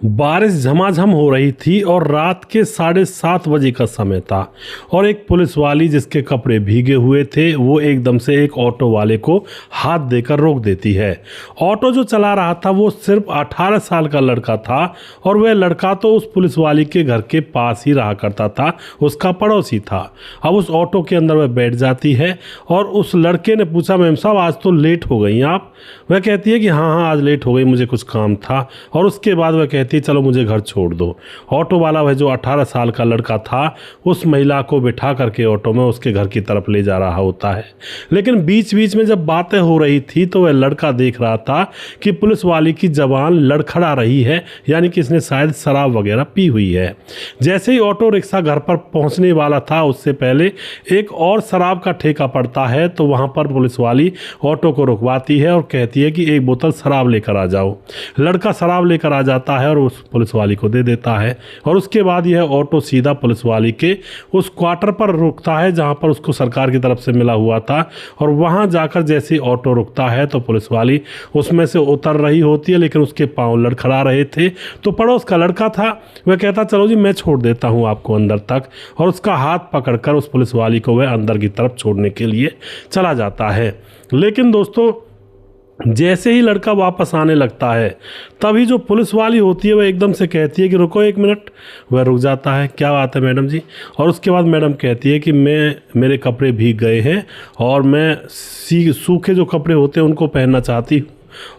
बारिश झमाझम हो रही थी और रात के 7:30 बजे का समय था और एक पुलिस वाली जिसके कपड़े भीगे हुए थे वो एकदम से एक ऑटो वाले को हाथ देकर रोक देती है। ऑटो जो चला रहा था वो सिर्फ 18 साल का लड़का था और वह लड़का तो उस पुलिस वाली के घर के पास ही रहा करता था, उसका पड़ोसी था। अब उस ऑटो के अंदर वह बैठ जाती है और उस लड़के ने पूछा, मैम साहब आज तो लेट हो गई आप? वह कहती है कि हाँ आज लेट हो गई, मुझे कुछ काम था। और उसके बाद वह कहती है चलो मुझे घर छोड़ दो। ऑटो वाला वह जो 18 साल का लड़का था उस महिला को बिठा करके ऑटो में उसके घर की तरफ ले जा रहा होता है। लेकिन बीच बीच में जब बातें हो रही थी तो वह लड़का देख रहा था कि पुलिस वाली की जबान लड़खड़ा रही है, यानी कि इसने शायद शराब वगैरह पी हुई है। जैसे ही ऑटो रिक्शा घर पर पहुंचने वाला था उससे पहले एक और शराब का ठेका पड़ता है, तो वहां पर पुलिस वाली ऑटो को रुकवाती है और कहती है कि एक बोतल शराब लेकर आ जाओ। लड़का शराब लेकर आ जाता है और उस पुलिस वाली को दे देता है और उसके बाद यह ऑटो सीधा पुलिस वाली के उस क्वार्टर पर रुकता है जहां पर उसको सरकार की तरफ से मिला हुआ था। और वहां जाकर जैसे ही ऑटो रुकता है तो पुलिस वाली उसमें से उतर रही होती है, लेकिन उसके पांव लड़खड़ा रहे थे। तो पड़ोस का लड़का था, वह कहता चलो जी मैं छोड़ देता हूं आपको अंदर तक, और उसका हाथ पकड़कर उस पुलिस वाली को वह अंदर की तरफ छोड़ने के लिए चला जाता है। लेकिन दोस्तों जैसे ही लड़का वापस आने लगता है तभी जो पुलिस वाली होती है वह एकदम से कहती है कि रुको एक मिनट। वह रुक जाता है, क्या बात है मैडम जी? और उसके बाद मैडम कहती है कि मेरे कपड़े भीग गए हैं और मैं सूखे जो कपड़े होते हैं उनको पहनना चाहती हूँ,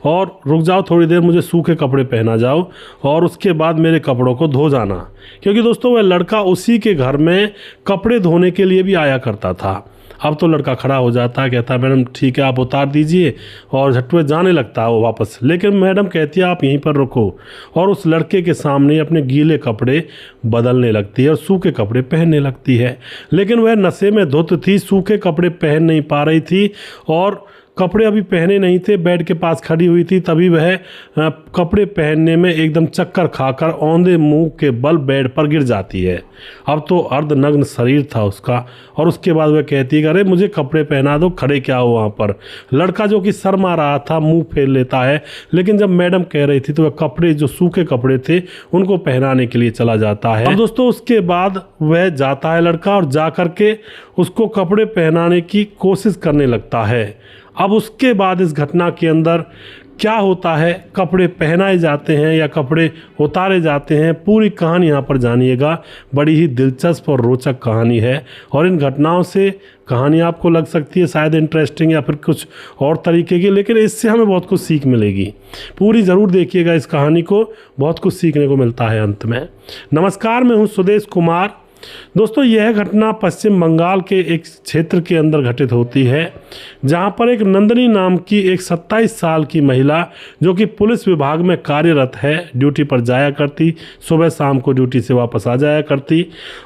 और रुक जाओ थोड़ी देर, मुझे सूखे कपड़े पहना जाओ और उसके बाद मेरे कपड़ों को धो जाना। क्योंकि दोस्तों वह लड़का उसी के घर में कपड़े धोने के लिए भी आया करता था। अब तो लड़का खड़ा हो जाता है, कहता है मैडम ठीक है आप उतार दीजिए, और झटवे जाने लगता है वो वापस। लेकिन मैडम कहती है आप यहीं पर रुको, और उस लड़के के सामने अपने गीले कपड़े बदलने लगती है और सूखे कपड़े पहनने लगती है। लेकिन वह नशे में धुत थी, सूखे कपड़े पहन नहीं पा रही थी और कपड़े अभी पहने नहीं थे, बेड के पास खड़ी हुई थी। तभी वह कपड़े पहनने में एकदम चक्कर खाकर औंधे मुंह के बल बेड पर गिर जाती है। अब तो अर्धनग्न शरीर था उसका, और उसके बाद वह कहती है अरे मुझे कपड़े पहना दो, खड़े क्या हो वहाँ पर। लड़का जो कि शर्मा रहा था मुंह फेर लेता है, लेकिन जब मैडम कह रही थी तो वह कपड़े जो सूखे कपड़े थे उनको पहनाने के लिए चला जाता है। अब दोस्तों उसके बाद वह जाता है लड़का और जा करके उसको कपड़े पहनाने की कोशिश करने लगता है। अब उसके बाद इस घटना के अंदर क्या होता है, कपड़े पहनाए जाते हैं या कपड़े उतारे जाते हैं, पूरी कहानी यहाँ पर जानिएगा। बड़ी ही दिलचस्प और रोचक कहानी है और इन घटनाओं से कहानी आपको लग सकती है शायद इंटरेस्टिंग या फिर कुछ और तरीके की, लेकिन इससे हमें बहुत कुछ सीख मिलेगी। पूरी ज़रूर देखिएगा इस कहानी को, बहुत कुछ सीखने को मिलता है अंत में। नमस्कार, मैं हूँ सुदेश कुमार। दोस्तों यह घटना पश्चिम बंगाल के एक क्षेत्र के अंदर घटित होती है जहां पर एक नंदिनी नाम की एक 27 साल की महिला जो कि पुलिस विभाग में कार्यरत है, ड्यूटी पर जाया करती, सुबह शाम को ड्यूटी से वापस आ जाया करती,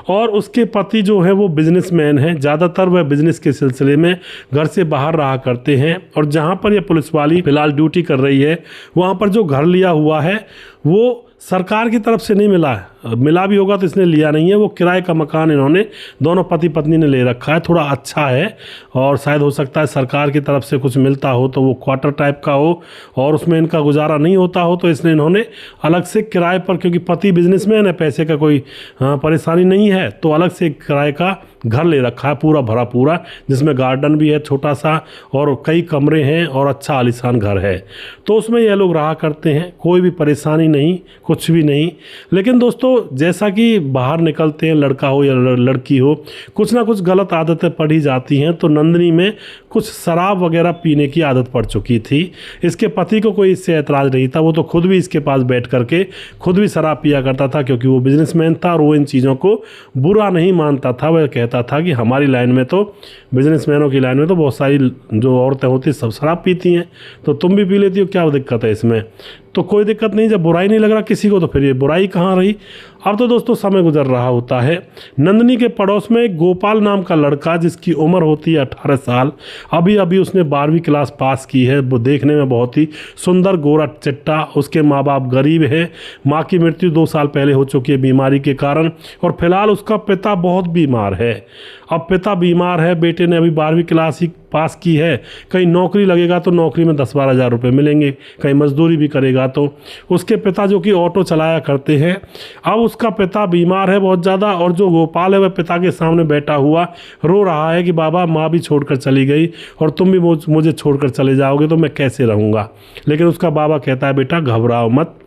और उसके पति जो है वो बिजनेसमैन हैं। ज़्यादातर वह बिजनेस के सिलसिले में घर से बाहर रहा करते हैं। और जहां पर यह पुलिस वाली फिलहाल ड्यूटी कर रही है वहां पर जो घर लिया हुआ है वो सरकार की तरफ से नहीं मिला है, मिला भी होगा तो इसने लिया नहीं है। वो किराए का मकान इन्होंने दोनों पति पत्नी ने ले रखा है, थोड़ा अच्छा है और शायद हो सकता है सरकार की तरफ से कुछ मिलता हो तो वो क्वार्टर टाइप का हो और उसमें इनका गुजारा नहीं होता हो, तो इसने इन्होंने अलग से किराए पर, क्योंकि पति बिजनेसमैन है, पैसे का कोई परेशानी नहीं है, तो अलग से किराए का घर ले रखा है पूरा भरा पूरा, जिसमें गार्डन भी है छोटा सा और कई कमरे हैं और अच्छा आलीशान घर है। तो उसमें यह लोग रहा करते हैं, कोई भी परेशानी नहीं, कुछ भी नहीं। लेकिन दोस्तों जैसा कि बाहर निकलते हैं, लड़का हो या लड़की हो, कुछ ना कुछ गलत आदतें पड़ी जाती हैं। तो नंदिनी में कुछ शराब वगैरह पीने की आदत पड़ चुकी थी। इसके पति को कोई इससे ऐतराज़ नहीं था, वो तो खुद भी इसके पास बैठ करके खुद भी शराब पिया करता था, क्योंकि वो बिजनेसमैन था और वो इन चीज़ों को बुरा नहीं मानता था। वह कहता था कि हमारी लाइन में तो, बिजनेसमैनों की लाइन में तो बहुत सारी जो औरतें होती सब शराब पीती हैं, तो तुम भी पी लेती हो, क्या दिक्कत है इसमें? तो कोई दिक्कत नहीं, जब बुराई नहीं लग रहा किसी को तो फिर ये बुराई कहाँ रही। अब तो दोस्तों समय गुजर रहा होता है। नंदिनी के पड़ोस में एक गोपाल नाम का लड़का जिसकी उम्र होती है 18 साल, अभी अभी उसने 12वीं क्लास पास की है। वो देखने में बहुत ही सुंदर गोरा चिट्टा, उसके माँ बाप गरीब है, माँ की मृत्यु 2 साल पहले हो चुकी है बीमारी के कारण, और फिलहाल उसका पिता बहुत बीमार है। अब पिता बीमार है, बेटे ने अभी 12वीं क्लास ही पास की है, कहीं नौकरी लगेगा तो नौकरी में 10-12 हज़ार रुपये मिलेंगे, कहीं मजदूरी भी करेगा तो। उसके पिता जो कि ऑटो चलाया करते हैं, अब उसका पिता बीमार है बहुत ज़्यादा, और जो गोपाल है वह पिता के सामने बैठा हुआ रो रहा है कि बाबा माँ भी छोड़कर चली गई और तुम भी मुझे छोड़कर चले जाओगे तो मैं कैसे रहूँगा। लेकिन उसका बाबा कहता है बेटा घबराओ मत,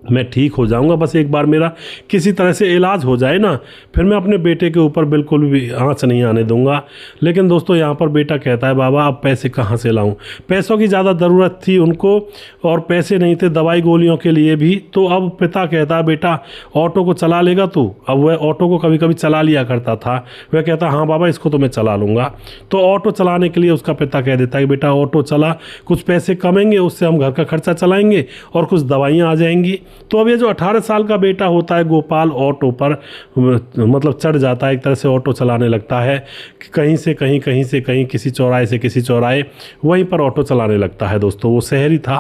मैं ठीक हो जाऊंगा, बस एक बार मेरा किसी तरह से इलाज हो जाए ना, फिर मैं अपने बेटे के ऊपर बिल्कुल भी आँच नहीं आने दूंगा। लेकिन दोस्तों यहाँ पर बेटा कहता है बाबा अब पैसे कहाँ से लाऊं, पैसों की ज़्यादा ज़रूरत थी उनको और पैसे नहीं थे दवाई गोलियों के लिए भी। तो अब पिता कहता है बेटा ऑटो को चला लेगा तू। अब वह ऑटो को कभी कभी चला लिया करता था, वह कहता हाँ बाबा इसको तो मैं चला लूँगा। तो ऑटो चलाने के लिए उसका पिता कह देता है कि बेटा ऑटो चला, कुछ पैसे कमेंगे उससे हम घर का खर्चा चलाएंगे और कुछ दवाइयाँ आ जाएंगी। तो अब ये जो 18 साल का बेटा होता है गोपाल ऑटो पर मतलब चढ़ जाता है, एक तरह से ऑटो चलाने लगता है, कहीं से कहीं, कहीं से कहीं, किसी चौराहे से किसी चौराहे, वहीं पर ऑटो चलाने लगता है। दोस्तों वो शहरी था।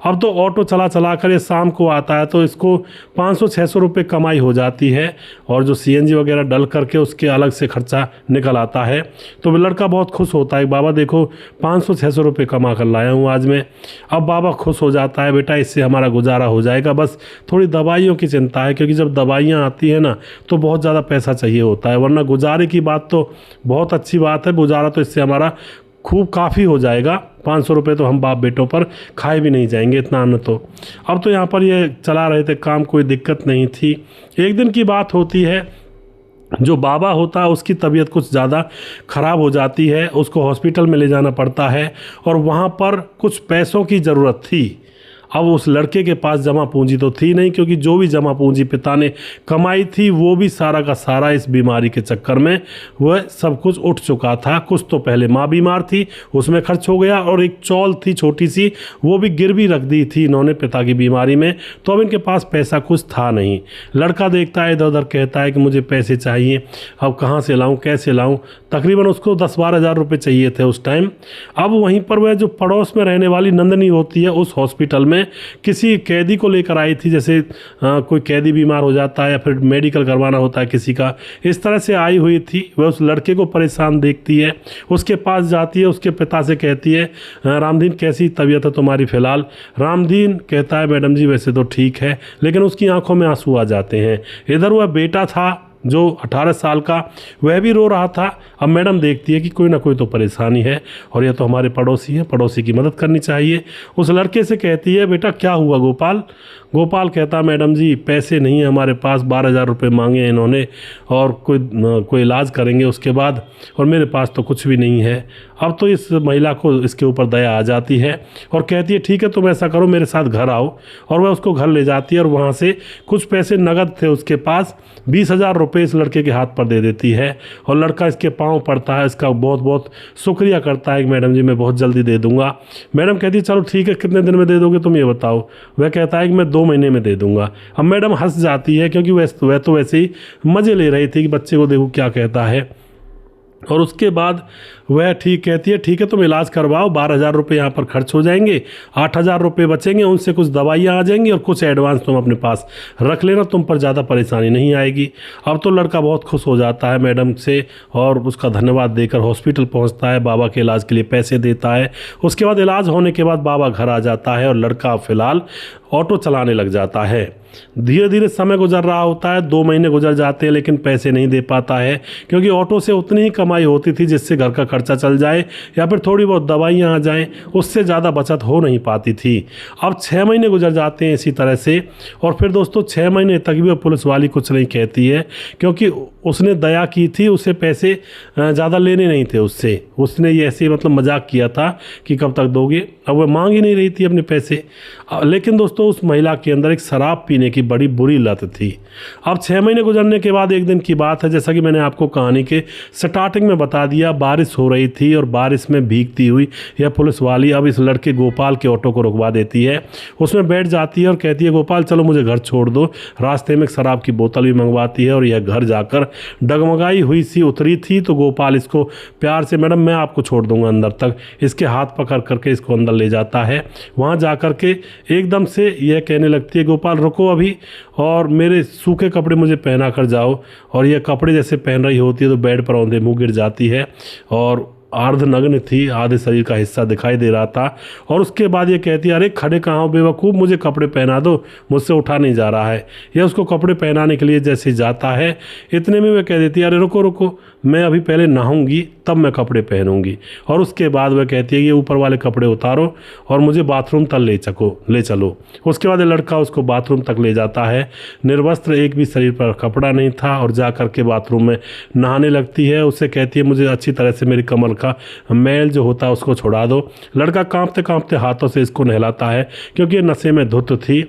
अब तो ऑटो चला चला कर ये शाम को आता है तो इसको 500-600 रुपये कमाई हो जाती है और जो CNG वगैरह डल करके उसके अलग से खर्चा निकल आता है। तो वो लड़का बहुत खुश होता है, बाबा देखो 500-600 रुपये कमा कर लाया हूँ आज मैं। अब बाबा खुश हो जाता है, बेटा इससे हमारा गुजारा हो जाएगा, बस थोड़ी दवाइयों की चिंता है, क्योंकि जब दवाइयाँ आती है ना तो बहुत ज़्यादा पैसा चाहिए होता है, वरना गुजारे की बात तो बहुत अच्छी बात है, गुजारा तो इससे हमारा खूब काफ़ी हो जाएगा। 500 रुपये तो हम बाप बेटों पर खाए भी नहीं जाएंगे, इतना अन्न तो। अब तो यहाँ पर ये चला रहे थे काम, कोई दिक्कत नहीं थी। एक दिन की बात होती है, जो बाबा होता है उसकी तबीयत कुछ ज़्यादा ख़राब हो जाती है, उसको हॉस्पिटल में ले जाना पड़ता है और वहाँ पर कुछ पैसों की ज़रूरत थी। अब उस लड़के के पास जमा पूंजी तो थी नहीं, क्योंकि जो भी जमा पूंजी पिता ने कमाई थी वो भी सारा का सारा इस बीमारी के चक्कर में वह सब कुछ उठ चुका था। कुछ तो पहले माँ बीमार थी उसमें खर्च हो गया, और एक चौल थी छोटी सी वो भी गिरवी रख दी थी इन्होंने पिता की बीमारी में, तो अब इनके पास पैसा कुछ था नहीं। लड़का देखता है इधर उधर, कहता है कि मुझे पैसे चाहिए, अब कहाँ से लाऊँ कैसे लाऊँ। तकरीबन उसको 10-12 हज़ार रुपये चाहिए थे उस टाइम। अब वहीं पर वह जो पड़ोस में रहने वाली नंदनी होती है उस हॉस्पिटल में किसी कैदी को लेकर आई थी, जैसे कोई कैदी बीमार हो जाता है या फिर मेडिकल करवाना होता है किसी का, इस तरह से आई हुई थी। वह उस लड़के को परेशान देखती है, उसके पास जाती है, उसके पिता से कहती है रामदीन कैसी तबीयत है तुम्हारी फ़िलहाल। रामदीन कहता है मैडम जी वैसे तो ठीक है, लेकिन उसकी आंखों में आंसू आ जाते हैं। इधर वह बेटा था जो 18 साल का, वह भी रो रहा था। अब मैडम देखती है कि कोई ना कोई तो परेशानी है और यह तो हमारे पड़ोसी है, पड़ोसी की मदद करनी चाहिए। उस लड़के से कहती है बेटा क्या हुआ गोपाल। गोपाल कहता मैडम जी पैसे नहीं है हमारे पास, 12 हज़ार रुपये मांगे हैं इन्होंने और कोई इलाज करेंगे उसके बाद, और मेरे पास तो कुछ भी नहीं है। अब तो इस महिला को इसके ऊपर दया आ जाती है और कहती है ठीक है तुम ऐसा करो मेरे साथ घर आओ, और वह उसको घर ले जाती है और वहाँ से कुछ पैसे नगद थे उसके पास, 20 हज़ार रुपये इस लड़के के हाथ पर दे देती है। और लड़का इसके पाँव पड़ता है, इसका बहुत बहुत शुक्रिया करता है कि मैडम जी मैं बहुत जल्दी दे दूंगा। मैडम कहती है चलो ठीक है कितने दिन में दे दोगे तुम ये बताओ। वह कहता है कि मैं 2 महीने में दे दूंगा। अब मैडम हंस जाती है, क्योंकि वह तो वैसे ही मज़े ले रही थी कि बच्चे को देखो क्या कहता है। और उसके बाद वह ठीक कहती है ठीक है तुम इलाज करवाओ, 12 हज़ार रुपये यहाँ पर खर्च हो जाएंगे, 8 हज़ार रुपये बचेंगे, उनसे कुछ दवाइयाँ आ जाएंगी और कुछ एडवांस तुम अपने पास रख लेना, तुम पर ज़्यादा परेशानी नहीं आएगी। अब तो लड़का बहुत खुश हो जाता है मैडम से और उसका धन्यवाद देकर हॉस्पिटल पहुँचता है, बाबा के इलाज के लिए पैसे देता है। उसके बाद इलाज होने के बाद बाबा घर आ जाता है और लड़का फ़िलहाल ऑटो चलाने लग जाता है। धीरे धीरे समय गुजर रहा होता है, 2 महीने गुजर जाते हैं, लेकिन पैसे नहीं दे पाता है, क्योंकि ऑटो से उतनी ही कमाई होती थी जिससे घर का खर्चा चल जाए या फिर थोड़ी बहुत दवाइयाँ आ जाएं, उससे ज़्यादा बचत हो नहीं पाती थी। अब 6 महीने गुजर जाते हैं इसी तरह से, और फिर दोस्तों 6 महीने तक भी वो पुलिस वाली कुछ नहीं कहती है, क्योंकि उसने दया की थी, उसे पैसे ज़्यादा लेने नहीं थे उससे, उसने ये ऐसे मतलब मजाक किया था कि कब तक दोगे। अब वह मांग ही नहीं रही थी अपने पैसे। लेकिन दोस्तों उस महिला के अंदर एक शराब पीने की बड़ी बुरी लत थी। अब 6 महीने गुजरने के बाद एक दिन की बात है, जैसा कि मैंने आपको कहानी के स्टार्टिंग में बता दिया, बारिश हो रही थी और बारिश में भीगती हुई यह पुलिस वाली अब इस लड़के गोपाल के ऑटो को रुकवा देती है, उसमें बैठ जाती है और कहती है गोपाल चलो मुझे घर छोड़ दो। रास्ते में एक शराब की बोतल भी मंगवाती है और यह घर जाकर डगमगाई हुई सी उतरी थी, तो गोपाल इसको प्यार से मैडम मैं आपको छोड़ दूंगा अंदर तक, इसके हाथ पकड़ करके इसको अंदर ले जाता है। वहाँ जा कर के एकदम से यह कहने लगती है गोपाल रुको अभी और मेरे सूखे कपड़े मुझे पहना कर जाओ, और यह कपड़े जैसे पहन रही होती है तो बेड पर औंधे मुँह गिर जाती है और अर्धनग्न थी, आधे शरीर का हिस्सा दिखाई दे रहा था। और उसके बाद ये कहती है, अरे खड़े कहाँ हो बेवकूफ़, मुझे कपड़े पहना दो, मुझसे उठा नहीं जा रहा है। यह उसको कपड़े पहनाने के लिए जैसे जाता है, इतने में वह कह देती है, अरे रुको रुको, मैं अभी पहले नहाऊंगी तब मैं कपड़े पहनूंगी। और उसके बाद वह कहती है, ये ऊपर वाले कपड़े उतारो और मुझे बाथरूम तक ले चलो। उसके बाद लड़का उसको बाथरूम तक ले जाता है। निर्वस्त्र, एक भी शरीर पर कपड़ा नहीं था, और जा कर के बाथरूम में नहाने लगती है। उससे कहती है, मुझे अच्छी तरह से मेरी कमर का मैल जो होता है उसको छुड़ा दो। लड़का कांपते कांपते हाथों से इसको नहलाता है, क्योंकि ये नशे में धुत थी।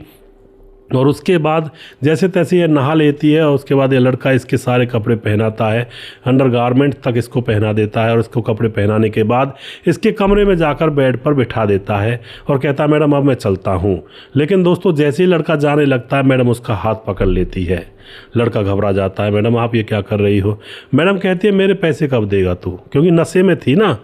और उसके बाद जैसे तैसे ये नहा लेती है, और उसके बाद ये लड़का इसके सारे कपड़े पहनाता है, अंडरगारमेंट तक इसको पहना देता है। और इसको कपड़े पहनाने के बाद इसके कमरे में जाकर बेड पर बिठा देता है और कहता है, मैडम अब मैं चलता हूँ। लेकिन दोस्तों, जैसे ही लड़का जाने लगता है, मैडम उसका हाथ पकड़ लेती है। लड़का घबरा जाता है, मैडम आप ये क्या कर रही हो। मैडम कहती है, मेरे पैसे कब देगा तू, क्योंकि नशे में थी ना,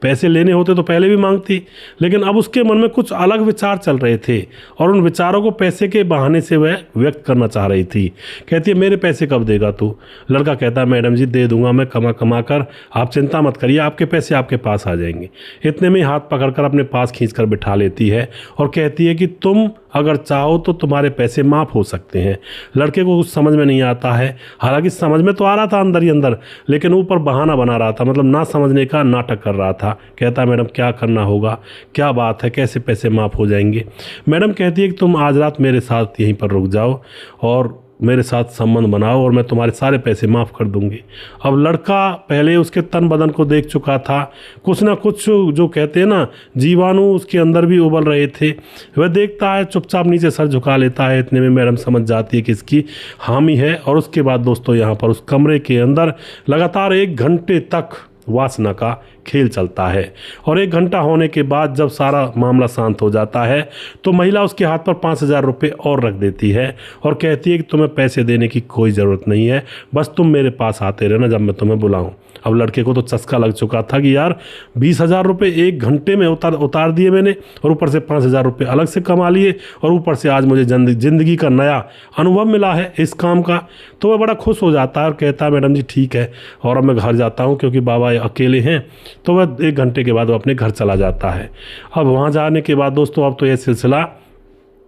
पैसे लेने होते तो पहले भी मांगती। लेकिन अब उसके मन में कुछ अलग विचार चल रहे थे, और उन विचारों को पैसे के बहाने से वह व्यक्त करना चाह रही थी। कहती है, मेरे पैसे कब देगा तू। लड़का कहता है, मैडम जी दे दूंगा मैं, कमा कमा कर, आप चिंता मत करिए, आपके पैसे आपके पास आ जाएंगे। इतने में ही हाथ पकड़कर अपने पास खींचकर बिठा लेती है और कहती है कि तुम अगर चाहो तो तुम्हारे पैसे माफ़ हो सकते हैं। लड़के को कुछ समझ में नहीं आता है, हालांकि समझ में तो आ रहा था अंदर ही अंदर, लेकिन ऊपर बहाना बना रहा था, मतलब ना समझने का नाटक कर रहा था। कहता है, मैडम क्या करना होगा, क्या बात है, कैसे पैसे माफ़ हो जाएंगे। मैडम कहती है कि तुम आज रात मेरे साथ यहीं पर रुक जाओ और मेरे साथ संबंध बनाओ, और मैं तुम्हारे सारे पैसे माफ़ कर दूंगी। अब लड़का पहले उसके तन बदन को देख चुका था, कुछ ना कुछ जो कहते हैं ना, जीवाणु उसके अंदर भी उबल रहे थे। वह देखता है, चुपचाप नीचे सर झुका लेता है। इतने में मैडम समझ जाती है कि इसकी हामी है। और उसके बाद दोस्तों, यहाँ पर उस कमरे के अंदर लगातार 1 घंटे तक वासना का खेल चलता है। और 1 घंटा होने के बाद जब सारा मामला शांत हो जाता है, तो महिला उसके हाथ पर 5,000 रुपये और रख देती है और कहती है कि तुम्हें पैसे देने की कोई ज़रूरत नहीं है, बस तुम मेरे पास आते रहना जब मैं तुम्हें बुलाऊं। अब लड़के को तो चस्का लग चुका था कि यार 20,000 रुपये 1 घंटे में उतार दिए मैंने, और ऊपर से 5,000 रुपये अलग से कमा लिए, और ऊपर से आज मुझे ज़िंदगी का नया अनुभव मिला है इस काम का। तो वह बड़ा खुश हो जाता है और कहता है, मैडम जी ठीक है, और अब मैं घर जाता हूँ क्योंकि बाबा अकेले हैं। तो वह 1 घंटे के बाद वो अपने घर चला जाता है। अब वहाँ जाने के बाद दोस्तों, अब तो यह सिलसिला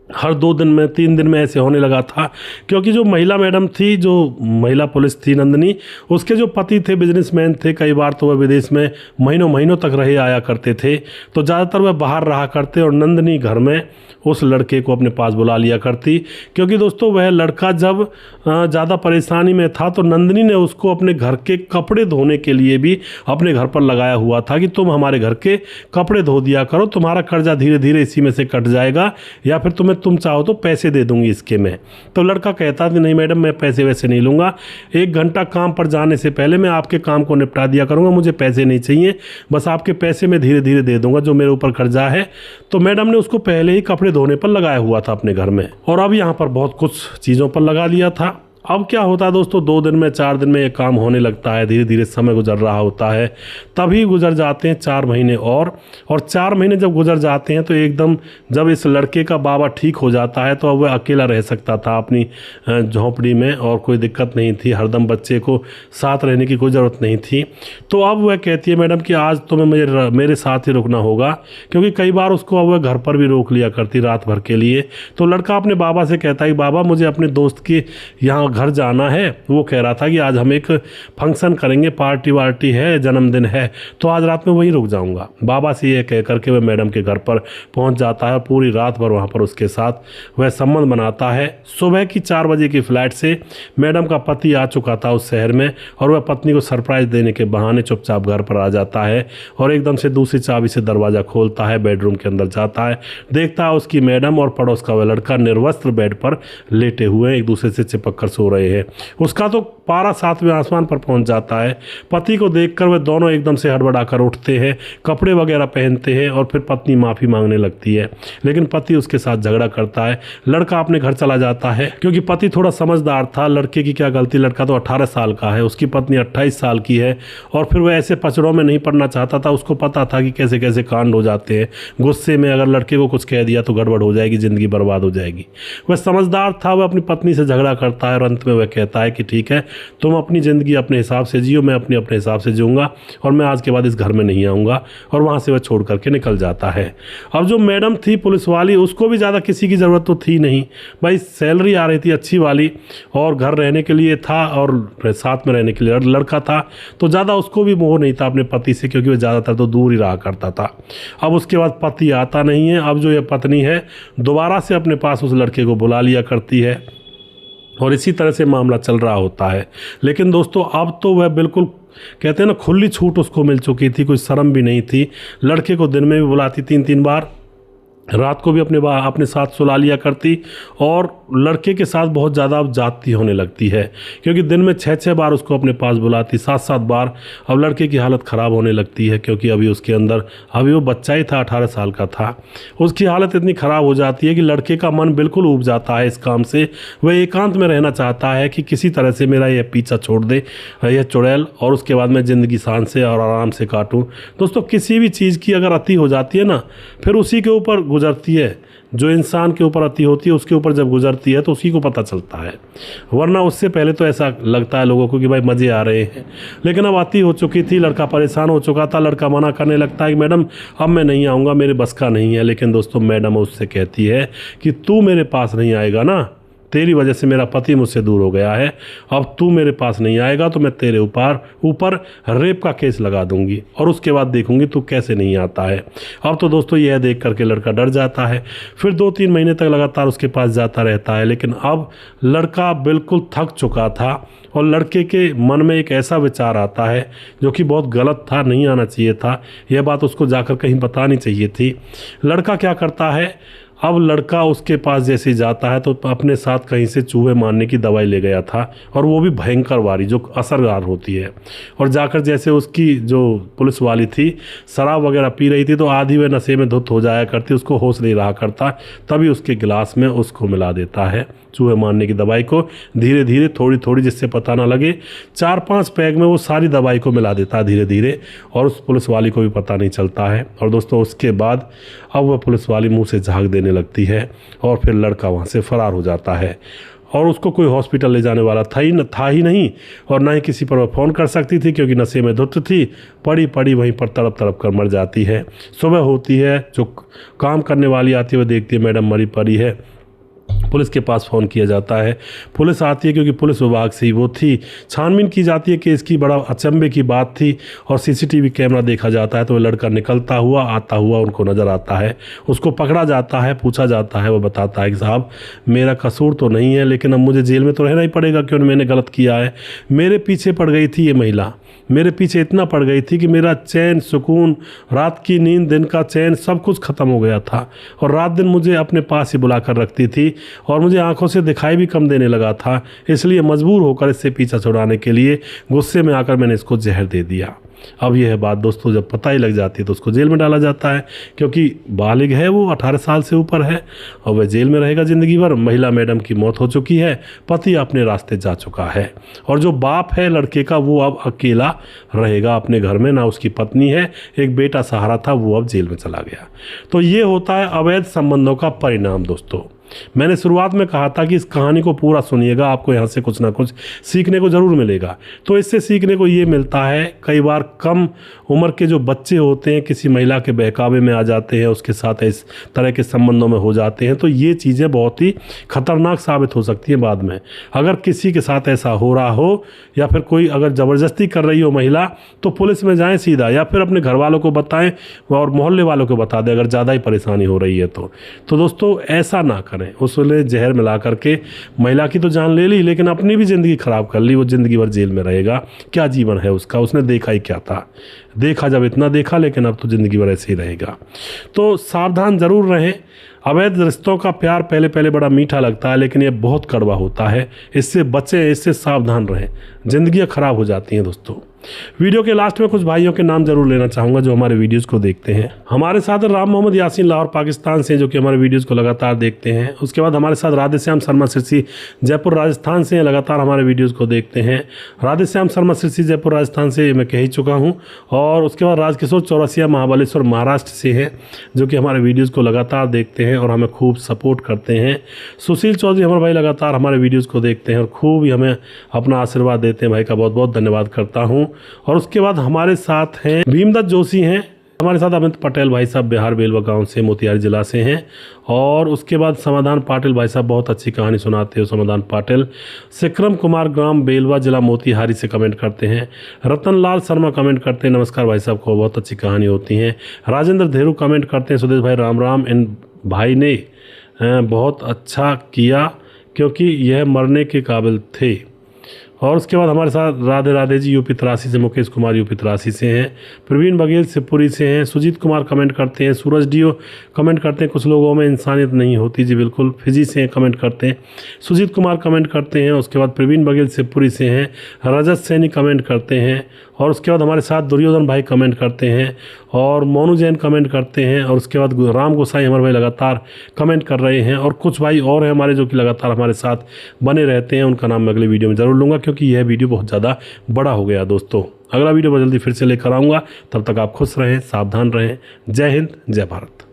हर 2 दिन में 3 दिन में ऐसे होने लगा था, क्योंकि जो महिला मैडम थी, जो महिला पुलिस थी नंदिनी, उसके जो पति थे बिजनेसमैन थे, कई बार तो वह विदेश में महीनों महीनों तक रहे आया करते थे। तो ज़्यादातर वह बाहर रहा करते और नंदिनी घर में उस लड़के को अपने पास बुला लिया करती। क्योंकि दोस्तों, वह लड़का जब ज़्यादा परेशानी में था तो नंदिनी ने उसको अपने घर के कपड़े धोने के लिए भी अपने घर पर लगाया हुआ था कि तुम हमारे घर के कपड़े धो दिया करो, तुम्हारा कर्जा धीरे धीरे इसी में से कट जाएगा, या फिर तुम चाहो तो पैसे दे दूंगी इसके में। तो लड़का कहता कि नहीं मैडम, मैं पैसे वैसे नहीं लूँगा, 1 घंटा काम पर जाने से पहले मैं आपके काम को निपटा दिया करूँगा, मुझे पैसे नहीं चाहिए, बस आपके पैसे मैं धीरे धीरे दे दूंगा जो मेरे ऊपर कर्जा है। तो मैडम ने उसको पहले ही कपड़े धोने पर लगाया हुआ था अपने घर में, और अब यहाँ पर बहुत कुछ चीज़ों पर लगा लिया था। अब क्या होता है दोस्तों, 2 दिन में 4 दिन में ये काम होने लगता है, धीरे धीरे समय गुजर रहा होता है। तभी गुजर जाते हैं 4 महीने और 4 महीने जब गुजर जाते हैं तो एकदम जब इस लड़के का बाबा ठीक हो जाता है, तो अब वह अकेला रह सकता था अपनी झोंपड़ी में, और कोई दिक्कत नहीं थी, हरदम बच्चे को साथ रहने की कोई ज़रूरत नहीं थी। तो अब वह कहती है, मैडम कि आज तुम्हें मेरे साथ ही रुकना होगा, क्योंकि कई बार उसको अब वह घर पर भी रोक लिया करती रात भर के लिए। तो लड़का अपने बाबा से कहता है कि बाबा, मुझे अपने दोस्त के यहाँ घर जाना है। वो कह रहा था कि आज हम एक फंक्शन करेंगे, पार्टी वार्टी है, जन्मदिन है, तो आज रात में वहीं रुक जाऊंगा। बाबा से ये कह करके वह मैडम के घर पर पहुंच जाता है और पूरी रात भर वहां पर उसके साथ वह संबंध बनाता है। सुबह की 4 बजे की फ्लाइट से मैडम का पति आ चुका था उस शहर में, और वह पत्नी को सरप्राइज देने के बहाने चुपचाप घर पर आ जाता है और एकदम से दूसरी चाबी से दरवाज़ा खोलता है, बेडरूम के अंदर जाता है, देखता है उसकी मैडम और पड़ोस का वह लड़का निर्वस्त्र बेड पर लेटे हुए एक दूसरे से चिपक कर सो रहे हैं। उसका तो पारा 7वें आसमान पर पहुंच जाता है। पति को देखकर वे दोनों एकदम से हड़बड़ाकर उठते हैं, कपड़े वगैरह पहनते हैं, और फिर पत्नी माफ़ी मांगने लगती है, लेकिन पति उसके साथ झगड़ा करता है। लड़का अपने घर चला जाता है, क्योंकि पति थोड़ा समझदार था। लड़के की क्या गलती, लड़का तो 18 साल का है, उसकी पत्नी 28 साल की है, और फिर वह ऐसे पचड़ों में नहीं पड़ना चाहता था। उसको पता था कि कैसे कैसे कांड हो जाते हैं, गुस्से में अगर लड़के को कुछ कह दिया तो गड़बड़ हो जाएगी, ज़िंदगी बर्बाद हो जाएगी। वह समझदार था, वह अपनी पत्नी से झगड़ा करता है और अंत में वह कहता है कि ठीक है, तुम अपनी ज़िंदगी अपने हिसाब से जियो, मैं अपने हिसाब से जीऊँगा और मैं आज के बाद इस घर में नहीं आऊँगा। और वहाँ से वह छोड़ करके निकल जाता है। अब जो मैडम थी पुलिस वाली, उसको भी ज़्यादा किसी की ज़रूरत तो थी नहीं भाई, सैलरी आ रही थी अच्छी वाली और घर रहने के लिए था और साथ में रहने के लिए लड़का था, तो ज़्यादा उसको भी मोह नहीं था अपने पति से, क्योंकि वह ज़्यादातर तो दूर ही रहा करता था। अब उसके बाद पति आता नहीं है। अब जो ये पत्नी है दोबारा से अपने पास उस लड़के को बुला लिया करती है और इसी तरह से मामला चल रहा होता है। लेकिन दोस्तों अब तो वह बिल्कुल कहते हैं ना, खुली छूट उसको मिल चुकी थी, कोई शर्म भी नहीं थी। लड़के को दिन में भी बुलाती 3-3 बार, रात को भी अपने साथ सुला लिया करती और लड़के के साथ बहुत ज़्यादा अब जाती होने लगती है, क्योंकि दिन में 6-6 बार उसको अपने पास बुलाती, 7-7 बार। अब लड़के की हालत ख़राब होने लगती है, क्योंकि अभी उसके अंदर अभी वो बच्चा ही था, 18 साल का था। उसकी हालत इतनी ख़राब हो जाती है कि लड़के का मन बिल्कुल ऊब जाता है इस काम से। वह एकांत में रहना चाहता है कि किसी तरह से मेरा यह पीछा छोड़ दे, यह चुड़ैल, और उसके बाद मैं ज़िंदगी शान से और आराम से काटूँ। दोस्तों किसी भी चीज़ की अगर अति हो जाती है ना, फिर उसी के ऊपर गुजरती है। जो इंसान के ऊपर अति होती है उसके ऊपर जब गुजरती है तो उसी को पता चलता है, वरना उससे पहले तो ऐसा लगता है लोगों को कि भाई मज़े आ रहे हैं। लेकिन अब अति हो चुकी थी, लड़का परेशान हो चुका था। लड़का मना करने लगता है कि मैडम अब मैं नहीं आऊँगा, मेरे बस का नहीं है। लेकिन दोस्तों मैडम उससे कहती है कि तू मेरे पास नहीं आएगा ना, तेरी वजह से मेरा पति मुझसे दूर हो गया है, अब तू मेरे पास नहीं आएगा तो मैं तेरे ऊपर रेप का केस लगा दूंगी और उसके बाद देखूंगी तू कैसे नहीं आता है। अब तो दोस्तों यह देख करके लड़का डर जाता है। फिर 2-3 महीने तक लगातार उसके पास जाता रहता है। लेकिन अब लड़का बिल्कुल थक चुका था और लड़के के मन में एक ऐसा विचार आता है जो कि बहुत गलत था, नहीं आना चाहिए था। यह बात उसको जाकर कहीं बतानी चाहिए थी। लड़का क्या करता है, अब लड़का उसके पास जैसे जाता है तो अपने साथ कहीं से चूहे मारने की दवाई ले गया था, और वो भी भयंकर वाली जो असरदार होती है। और जाकर जैसे उसकी जो पुलिस वाली थी शराब वगैरह पी रही थी, तो आधी वह नशे में धुत हो जाया करती, उसको होश नहीं रहा करता, तभी उसके गिलास में उसको मिला देता है चूहे मारने की दवाई को, धीरे धीरे थोड़ी थोड़ी, जिससे पता ना लगे। 4-5 पैग में वो सारी दवाई को मिला देता है धीरे धीरे, और उस पुलिस वाली को भी पता नहीं चलता है। और दोस्तों उसके बाद अब वह पुलिस वाली मुंह से झाग देने लगती है और फिर लड़का वहाँ से फरार हो जाता है। और उसको कोई हॉस्पिटल ले जाने वाला था ही नहीं, और ना ही किसी पर वह फ़ोन कर सकती थी, क्योंकि नशे में धुत थी। पड़ी वहीं पर तड़प तड़प कर मर जाती है। सुबह होती है, जो काम करने वाली आती है वह देखती है मैडम मरी पड़ी है। पुलिस के पास फ़ोन किया जाता है, पुलिस आती है, क्योंकि पुलिस विभाग से ही वो थी। छानबीन की जाती है कि इसकी बड़ा अचंभे की बात थी, और सीसीटीवी कैमरा देखा जाता है तो वह लड़का निकलता हुआ आता हुआ उनको नज़र आता है। उसको पकड़ा जाता है, पूछा जाता है, वो बताता है कि साहब मेरा कसूर तो नहीं है, लेकिन अब मुझे जेल में तो रहना ही पड़ेगा, क्योंकि मैंने गलत किया है। मेरे पीछे पड़ गई थी ये महिला, मेरे पीछे इतना पड़ गई थी कि मेरा चैन, सुकून, रात की नींद, दिन का चैन, सब कुछ ख़त्म हो गया था। और रात दिन मुझे अपने पास ही बुला कर रखती थी, और मुझे आंखों से दिखाई भी कम देने लगा था। इसलिए मजबूर होकर इससे पीछा छुड़ाने के लिए गुस्से में आकर मैंने इसको जहर दे दिया। अब यह बात दोस्तों जब पता ही लग जाती है तो उसको जेल में डाला जाता है, क्योंकि बालिग है वो, 18 साल से ऊपर है, और वह जेल में रहेगा ज़िंदगी भर। महिला मैडम की मौत हो चुकी है, पति अपने रास्ते जा चुका है, और जो बाप है लड़के का वो अब अकेला रहेगा अपने घर में, ना उसकी पत्नी है, एक बेटा सहारा था, वो अब जेल में चला गया। तो ये होता है अवैध संबंधों का परिणाम। दोस्तों मैंने शुरुआत में कहा था कि इस कहानी को पूरा सुनिएगा, आपको यहाँ से कुछ ना कुछ सीखने को ज़रूर मिलेगा। तो इससे सीखने को ये मिलता है, कई बार कम उम्र के जो बच्चे होते हैं किसी महिला के बहकावे में आ जाते हैं, उसके साथ इस तरह के संबंधों में हो जाते हैं, तो ये चीज़ें बहुत ही खतरनाक साबित हो सकती हैं बाद में। अगर किसी के साथ ऐसा हो रहा हो, या फिर कोई अगर ज़बरदस्ती कर रही हो महिला, तो पुलिस में जाएँ सीधा, या फिर अपने घर वालों को बताएँ और मोहल्ले वालों को बता दें अगर ज़्यादा ही परेशानी हो रही है तो दोस्तों ऐसा ना करें। उसने जहर मिला करके महिला की तो जान ले ली, लेकिन अपनी भी ज़िंदगी ख़राब कर ली। वो ज़िंदगी भर जेल में रहेगा, क्या जीवन है उसका, उसने देखा ही क्या था। देखा जब इतना देखा, लेकिन अब तो ज़िंदगी भर ऐसे ही रहेगा। तो सावधान ज़रूर रहें। अवैध रिश्तों का प्यार पहले पहले बड़ा मीठा लगता है, लेकिन ये बहुत कड़वा होता है। इससे बचें, इससे सावधान रहें, ज़िंदगियाँ ख़राब हो जाती हैं। दोस्तों वीडियो के लास्ट में कुछ भाइयों के नाम जरूर लेना चाहूँगा जो हमारे वीडियोज़ को देखते हैं। हमारे साथ राम मोहम्मद यासीन लाहौर पाकिस्तान से, जो कि हमारे वीडियोज़ को लगातार देखते हैं। उसके बाद हमारे साथ राधेश्याम शर्मा सिरसी जयपुर राजस्थान से लगातार हमारे वीडियोज़ को देखते हैं। राधेश्याम शर्मा सिरसी जयपुर राजस्थान से मैं कह ही चुका हूँ। और उसके बाद राजकिशोर चौरसिया महाबलेश्वर महाराष्ट्र से हैं, जो कि हमारे वीडियोज़ को लगातार देखते हैं। हैं और हमें खूब सपोर्ट करते हैं। सुशील चौधरी हमारे भाई लगातार हमारे वीडियोज़ को देखते हैं और खूब ही हमें अपना आशीर्वाद देते हैं। भाई का बहुत बहुत धन्यवाद करता हूँ। और उसके बाद हमारे साथ हैं भीमदत्त जोशी हैं हमारे साथ, अमित पटेल भाई साहब बिहार बेलवा गांव से, मोतिहारी जिला से हैं। और उसके बाद समाधान पाटिल भाई साहब बहुत अच्छी कहानी सुनाते हो समाधान पाटिल। सिक्रम कुमार ग्राम बेलवा जिला मोतिहारी से कमेंट करते हैं। रतन लाल शर्मा कमेंट करते हैं, नमस्कार भाई साहब को बहुत अच्छी कहानी होती हैं। राजेंद्र धेरू कमेंट करते हैं, सुदेश भाई राम राम, इन भाई ने बहुत अच्छा किया क्योंकि यह मरने के काबिल थे। और उसके बाद हमारे साथ राधे राधे जी यूपी 83 से, मुकेश कुमार यूपी 83 से हैं। प्रवीण बघेल शिवपुरी से हैं। सुजीत कुमार कमेंट करते हैं। सूरज डीओ कमेंट करते हैं, कुछ लोगों में इंसानियत नहीं होती जी, बिल्कुल। फिजी से कमेंट करते हैं। सुजीत कुमार कमेंट करते हैं। उसके बाद प्रवीण बघेल शिवपुरी से हैं। रजत सैनी कमेंट करते हैं। और उसके बाद हमारे साथ दुर्योधन भाई कमेंट करते हैं और मोनू जैन कमेंट करते हैं। और उसके बाद राम गोसाई हमारे भाई लगातार कमेंट कर रहे हैं। और कुछ भाई और हैं हमारे जो कि लगातार हमारे साथ बने रहते हैं, उनका नाम मैं अगले वीडियो में ज़रूर लूँगा क्योंकि यह वीडियो बहुत ज़्यादा बड़ा हो गया दोस्तों। अगला वीडियो बहुत जल्दी फिर से लेकर आऊँगा, तब तक आप खुश रहें, सावधान रहें। जय हिंद, जय भारत।